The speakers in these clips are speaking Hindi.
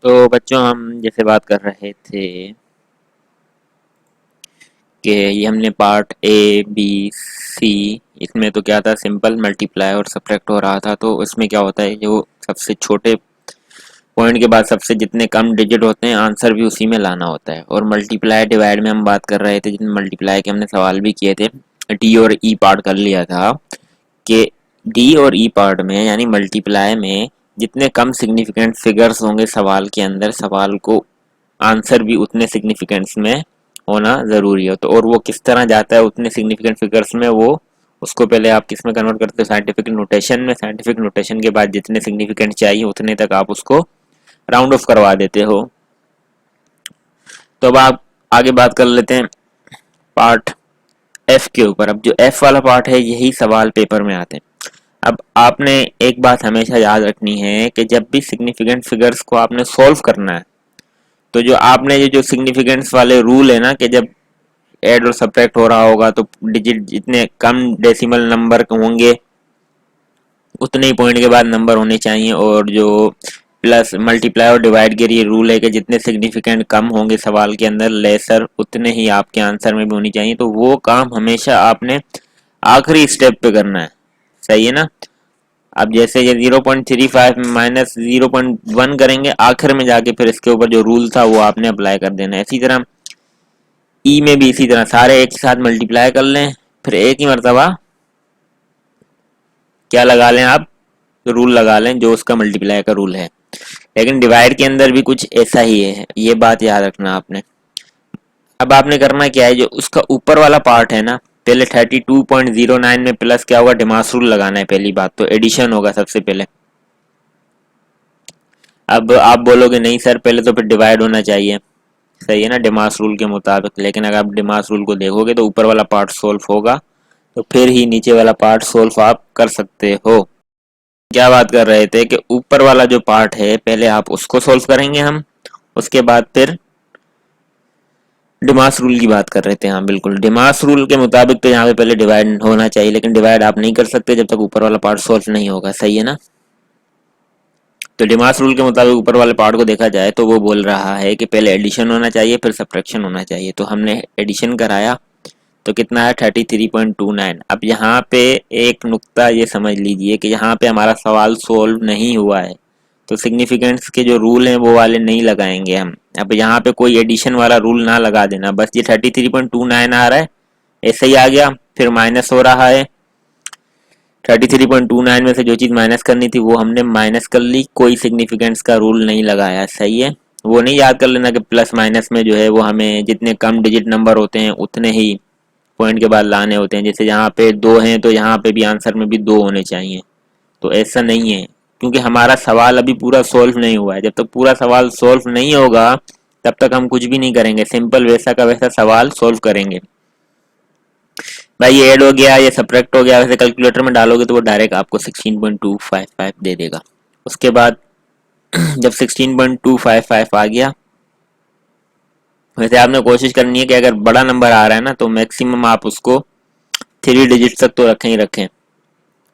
तो बच्चों हम जैसे बात कर रहे थे कि ये हमने पार्ट ए बी सी, इसमें तो क्या था, सिंपल मल्टीप्लाई और सब्ट्रैक्ट हो रहा था। तो इसमें क्या होता है, जो सबसे छोटे पॉइंट के बाद सबसे जितने कम डिजिट होते हैं आंसर भी उसी में लाना होता है। और मल्टीप्लाई डिवाइड में हम बात कर रहे थे, जिसमें मल्टीप्लाई के हमने सवाल भी किए थे, डी और ई पार्ट कर लिया था कि डी और ई पार्ट में यानी मल्टीप्लाई में जितने कम सिग्निफिकेंट फिगर्स होंगे सवाल के अंदर, सवाल को आंसर भी उतने सिग्निफिकेंस में होना ज़रूरी है। तो और वो किस तरह जाता है उतने सिग्निफिकेंट फिगर्स में, वो उसको पहले आप किस में कन्वर्ट करते हो, साइंटिफिक नोटेशन में। साइंटिफिक नोटेशन के बाद जितने सिग्निफिकेंट चाहिए उतने तक आप उसको राउंड ऑफ करवा देते हो। तो अब आप आगे बात कर लेते हैं पार्ट एफ के ऊपर। अब जो एफ वाला पार्ट है यही सवाल पेपर में आते हैं। अब आपने एक बात हमेशा याद रखनी है कि जब भी सिग्निफिकेंट फिगर्स को आपने सॉल्व करना है, तो जो आपने ये जो सिग्निफिकेंस वाले रूल है ना, कि जब ऐड और सब्ट्रैक्ट हो रहा होगा तो डिजिट जितने कम डेसिमल नंबर होंगे उतने ही पॉइंट के बाद नंबर होने चाहिए। और जो प्लस मल्टीप्लाई और डिवाइड के लिए रूल है कि जितने सिग्निफिकेंट कम होंगे सवाल के अंदर लेसर उतने ही आपके आंसर में भी होनी चाहिए। तो वो काम हमेशा आपने आखिरी स्टेप पे करना है, सही है ना। अब जैसे ये 0.35 में माइनस 0.1 करेंगे, आखिर में जाके फिर इसके ऊपर जो रूल था वो आपने अप्लाई कर देना है। इसी तरह ई में भी इसी तरह सारे एक साथ मल्टीप्लाई कर लें, फिर एक ही मरतबा क्या लगा लें आप, रूल लगा लें जो उसका मल्टीप्लाई का रूल है। लेकिन डिवाइड के अंदर भी कुछ ऐसा ही है, ये बात याद रखना आपने। अब आपने करना क्या है, जो उसका ऊपर वाला पार्ट है ना, पहले 32.09 में प्लस क्या होगा, डिमास रूल लगाना है। पहली बात तो एडिशन होगा सबसे पहले। अब आप बोलोगे नहीं सर पहले तो फिर डिवाइड होना चाहिए, सही है ना, डिमास रूल के मुताबिक। लेकिन अगर आप डिमास रूल को देखोगे तो ऊपर वाला पार्ट सोल्व होगा, तो फिर ही नीचे वाला पार्ट सोल्व आप कर सकते हो। क्या बात कर रहे थे कि ऊपर वाला जो पार्ट है पहले आप उसको सोल्व करेंगे हम, उसके बाद फिर डिमास रूल की बात कर रहे थे। हाँ बिल्कुल, डिमास रूल के मुताबिक तो यहाँ पे पहले डिवाइड होना चाहिए, लेकिन डिवाइड आप नहीं कर सकते जब तक ऊपर वाला पार्ट सोल्व नहीं होगा, सही है ना। तो डिमास रूल के मुताबिक ऊपर वाले पार्ट को देखा जाए तो वो बोल रहा है कि पहले एडिशन होना चाहिए फिर सब्ट्रैक्शन होना चाहिए। तो हमने एडिशन कराया तो कितना है, 33.29। अब यहाँ पे एक नुक्ता ये समझ लीजिए कि यहाँ पे हमारा सवाल सोल्व नहीं हुआ है, तो सिग्निफिकेंस के जो रूल हैं वो वाले नहीं लगाएंगे हम। अब यहाँ पे कोई एडिशन वाला रूल ना लगा देना, बस ये 33.29 आ रहा है ऐसे ही आ गया, फिर माइनस हो रहा है 33.29 में से जो चीज़ माइनस करनी थी वो हमने माइनस कर ली, कोई सिग्निफिकेंस का रूल नहीं लगाया, सही है। वो नहीं याद कर लेना कि प्लस माइनस में जो है वो हमें जितने कम डिजिट नंबर होते हैं उतने ही पॉइंट के बाद लाने होते हैं। जैसे यहाँ पे 2 हैं तो यहाँ पे भी आंसर में भी 2 होने चाहिए, तो ऐसा नहीं है, क्योंकि हमारा सवाल अभी पूरा सोल्व नहीं हुआ है। जब तक पूरा सवाल सोल्व नहीं होगा तब तक हम कुछ भी नहीं करेंगे, सिंपल वैसा का वैसा सवाल सोल्व करेंगे। भाई ये ऐड हो गया, ये सब्ट्रैक्ट हो गया, वैसे कैलकुलेटर में डालोगे तो वो डायरेक्ट आपको 16.255 दे देगा। उसके बाद जब 16.255 आ गया, वैसे आपने कोशिश करनी है कि अगर बड़ा नंबर आ रहा है ना तो मैक्सिमम आप उसको 3 डिजिट तक तो रखें ही रखें,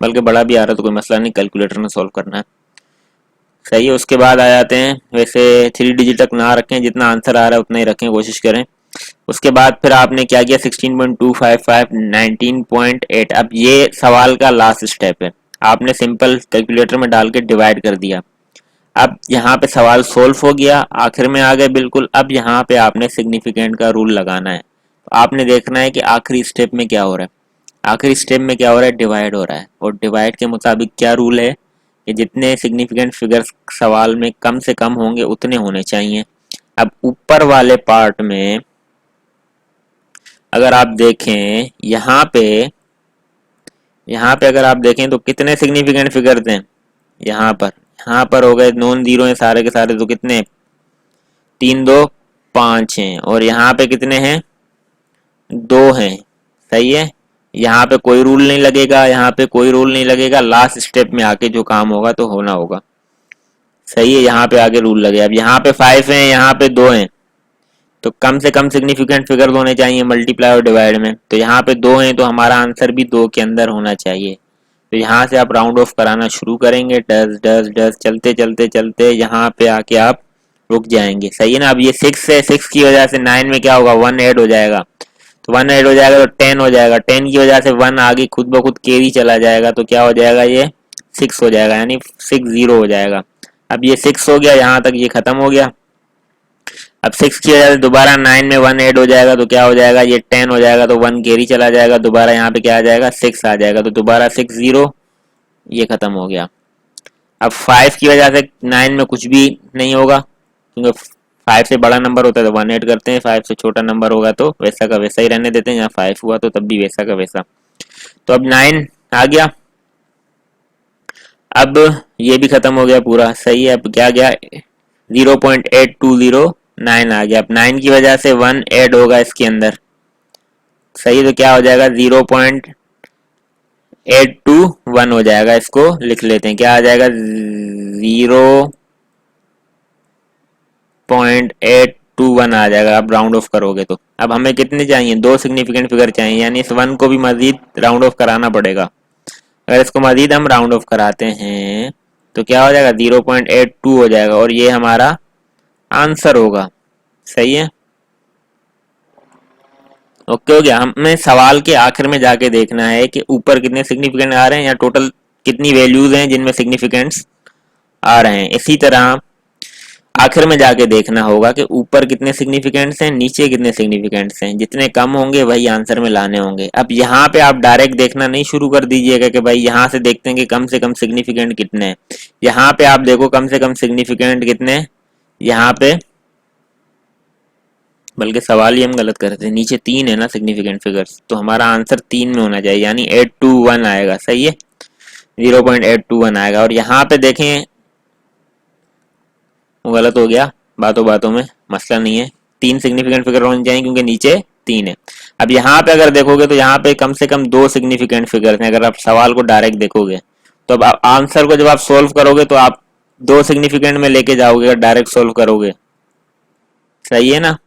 बल्कि बड़ा भी आ रहा है तो कोई मसला नहीं, कैलकुलेटर में सॉल्व करना है, सही है। उसके बाद आ जाते हैं, वैसे 3 डिजिट तक ना रखें, जितना आंसर आ रहा है उतना ही रखें, कोशिश करें। उसके बाद फिर आपने क्या किया, 16.255 19.8। अब ये सवाल का लास्ट स्टेप है, आपने सिंपल कैलकुलेटर में डाल के डिवाइड कर दिया। अब यहाँ पे सवाल सोल्व हो गया, आखिर में आ गए बिल्कुल। अब यहाँ पे आपने सिग्निफिकेंट का रूल लगाना है, तो आपने देखना है कि आखिरी स्टेप में क्या हो रहा है। आखिरी स्टेप में क्या हो रहा है, डिवाइड हो रहा है। और डिवाइड के मुताबिक क्या रूल है कि जितने सिग्निफिकेंट फिगर्स सवाल में कम से कम होंगे उतने होने चाहिए। अब ऊपर वाले पार्ट में अगर आप देखें, यहाँ पे अगर आप देखें तो कितने सिग्निफिकेंट फिगर थे, यहाँ पर हो गए नॉन जीरो हैं सारे के सारे, तो कितने, 3 2 5 हैं। और यहाँ पे कितने हैं, 2 हैं, सही है। यहाँ पे कोई रूल नहीं लगेगा, यहाँ पे कोई रूल नहीं लगेगा, लास्ट स्टेप में आके जो काम होगा तो होना होगा, सही है। यहाँ पे आगे रूल लगे। अब यहाँ पे 5 हैं, यहाँ पे 2 हैं, तो कम से कम सिग्निफिकेंट फिगर होने चाहिए मल्टीप्लाई और डिवाइड में। तो यहाँ पे 2 हैं तो हमारा आंसर भी 2 के अंदर होना चाहिए। तो यहाँ से आप राउंड ऑफ कराना शुरू करेंगे, डस डस डस चलते चलते चलते यहाँ पे आके आप रुक जाएंगे। सही है ना। अब ये 6 है, 6 की वजह से 9 में क्या होगा, 1 ऐड हो जाएगा। तो 1 ऐड हो जाएगा तो 10 हो जाएगा। 10 की वजह से 1 आगे खुद ब खुद कैरी चला जाएगा, तो क्या हो जाएगा, ये 6 हो जाएगा, यानी 6 0 हो जाएगा। अब ये 6 हो गया, यहाँ तक ये खत्म हो गया। अब 6 की वजह से दोबारा 9 में 1 ऐड हो जाएगा, तो क्या हो जाएगा, ये 10 हो जाएगा, तो 1 कैरी चला जाएगा, दोबारा यहाँ पे क्या आ जाएगा, 6 आ जाएगा, तो दोबारा 6 0, ये खत्म हो गया। अब 5 की वजह से 9 में कुछ भी नहीं होगा, क्योंकि 5 से बड़ा नंबर होता है तो 1 ऐड करते हैं, 5 से छोटा नंबर होगा तो वैसा का वैसा ही रहने देते हैं। यहाँ 5 हुआ तो तब भी वैसा का वैसा। तो अब 9 आ गया। अब ये भी खत्म हो गया पूरा। सही है। अब क्या गया, 0.8209 आ गया। अब 9 की वजह से 1 ऐड होगा इसके अंदर। सही है। तो क्या हो जाएगा, 0.821 हो जाएगा। इसको लिख लेते हैं, क्या आ जाएगा, 0.821 आ जाएगा। आप राउंड ऑफ करोगे तो अब हमें कितने चाहिए, 2 सिग्निफिकेंट फिगर चाहिए, यानी इस 1 को भी मजीद राउंड ऑफ कराना पड़ेगा। अगर इसको मजीद हम राउंड ऑफ कराते हैं तो क्या हो जाएगा, 0.82 हो जाएगा, और ये हमारा आंसर होगा। सही है। ओके हो गया। हमें सवाल के आखिर में जाके देखना है कि ऊपर कितने सिग्निफिकेंट आ रहे हैं, या टोटल कितनी वैल्यूज हैं जिनमें सिग्निफिकेंट्स आ रहे हैं। इसी तरह आखिर में जाके देखना होगा कि ऊपर कितने सिग्निफिकेंट्स हैं, नीचे कितने सिग्निफिकेंट्स हैं। जितने कम होंगे वही आंसर में लाने होंगे। अब यहाँ पे आप डायरेक्ट देखना नहीं शुरू कर दीजिएगा कि भाई यहाँ से देखते हैं कि कम से कम सिग्निफिकेंट कितने हैं। यहाँ पे आप देखो कम से कम सिग्निफिकेंट कितने हैं। यहाँ पे बल्कि सवाल ही हम गलत कर रहे थे, नीचे 3 है ना सिग्निफिकेंट फिगर्स, तो हमारा आंसर 3 में होना चाहिए, यानी 821 आएगा। सही है। 0.821 आएगा। और यहाँ पे देखें, वो गलत हो गया, बातों बातों में, मसला नहीं है। 3 सिग्निफिकेंट फिगर होने चाहिए क्योंकि नीचे 3 है। अब यहाँ पे अगर देखोगे तो यहाँ पे कम से कम 2 सिग्निफिकेंट फिगर हैं। अगर आप सवाल को डायरेक्ट देखोगे तो अब आंसर को जब आप सोल्व करोगे तो आप 2 सिग्निफिकेंट में लेके जाओगे अगर डायरेक्ट सोल्व करोगे। सही है ना।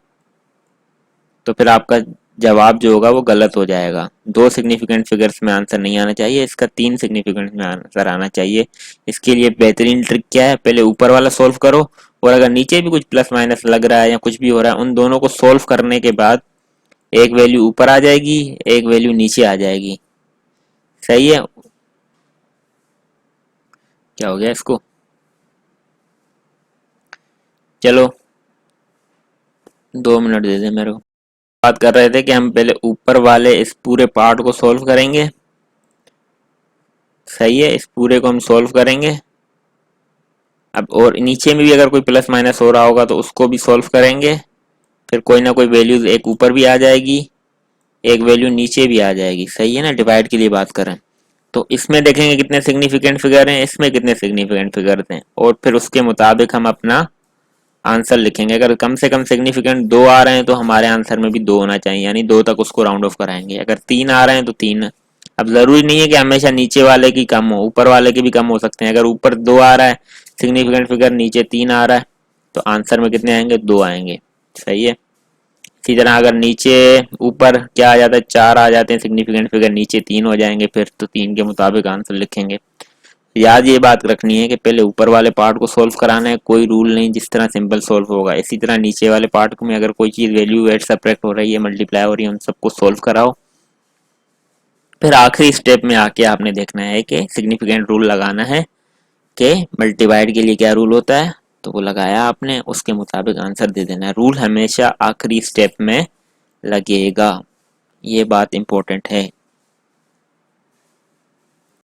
तो फिर आपका जवाब जो होगा वो गलत हो जाएगा। 2 सिग्निफिकेंट फिगर्स में आंसर नहीं आना चाहिए, इसका 3 सिग्निफिकेंट में आंसर आना चाहिए। इसके लिए बेहतरीन ट्रिक क्या है, पहले ऊपर वाला सोल्व करो, और अगर नीचे भी कुछ प्लस माइनस लग रहा है या कुछ भी हो रहा है, उन दोनों को सोल्व करने के बाद एक वैल्यू ऊपर आ जाएगी, एक वैल्यू नीचे आ जाएगी। सही है। क्या हो गया इसको, चलो 2 मिनट दे दे मेरे को। बात कर रहे थे कि हम पहले ऊपर वाले इस पूरे पार्ट को सोल्व करेंगे। सही है। इस पूरे को हम सोल्व करेंगे। अब और नीचे में भी अगर कोई प्लस माइनस हो रहा होगा तो उसको भी सोल्व करेंगे। फिर कोई ना कोई वैल्यूज एक ऊपर भी आ जाएगी, एक वैल्यू नीचे भी आ जाएगी। सही है ना। डिवाइड के लिए बात करें तो इसमें देखेंगे कितने सिग्निफिकेंट फिगर हैं, इसमें कितने सिग्निफिकेंट फिगर हैं, और फिर उसके मुताबिक हम अपना आंसर लिखेंगे। अगर कम से कम सिग्निफिकेंट 2 आ रहे हैं तो हमारे आंसर में भी 2 होना चाहिए, यानी 2 तक उसको राउंड ऑफ कराएंगे। अगर 3 आ रहे हैं तो 3। अब जरूरी नहीं है कि हमेशा नीचे वाले की कम हो, ऊपर वाले के भी कम हो सकते हैं। अगर ऊपर 2 आ रहा है सिग्निफिकेंट फिगर, नीचे 3 आ रहा है, तो आंसर में कितने आएंगे, 2 आएंगे। सही है। इसी तरह अगर नीचे ऊपर क्या आ जाता है, 4 आ जाते हैं सिग्निफिकेंट फिगर, नीचे 3 हो जाएंगे, फिर तो 3 के मुताबिक आंसर लिखेंगे। याद ये बात रखनी है कि पहले ऊपर वाले पार्ट को सोल्व कराना है, कोई रूल नहीं, जिस तरह सिंपल सोल्व होगा इसी तरह नीचे वाले पार्ट में अगर कोई चीज़ वैल्यू एड सब्ट्रैक्ट हो रही है, मल्टीप्लाई हो रही है, उन सबको सोल्व कराओ। फिर आखिरी स्टेप में आके आपने देखना है कि सिग्निफिकेंट रूल लगाना है कि मल्टीप्लाइड के लिए क्या रूल होता है, तो वो लगाया आपने, उसके मुताबिक आंसर दे देना है। रूल हमेशा आखिरी स्टेप में लगेगा, ये बात इंपॉर्टेंट है।